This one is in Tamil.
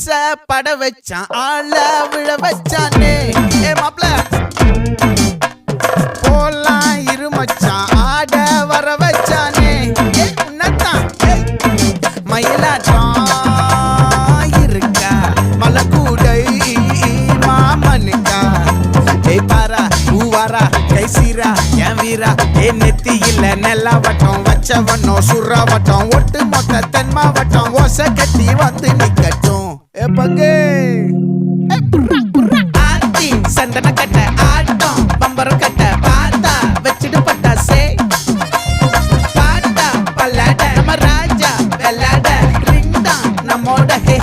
பட வச்சான் ஆள விழ வச்சானே ஏ மாப்ள போலாம் இருமச்சான் ஆட வர வச்சானே ஏ உன்னதான் மயிலாட்டம் இருக்கா மலக்கூடை மாமனுக்கா ஏ பாரா பூவாரா கைசீரா என் வீரா ஏ நெத்தி இல்ல நெல்லா வட்டம் வச்சவனோ சுறா வட்டம் ஒட்டு மொத்த தென் மாவட்டம் ஓசை கட்டி வந்து நிக்கட்டும் ஏ பங்கே ஆத்தி சந்தன கட்ட ஆட்டம் பம்பரம் கட்ட பார்த்தா வச்சிட்டு பட்டாசே பாட்டா பல்லாட நம்ம ராஜா வெள்ளாட ரிங் தான் நம்மோட ஹே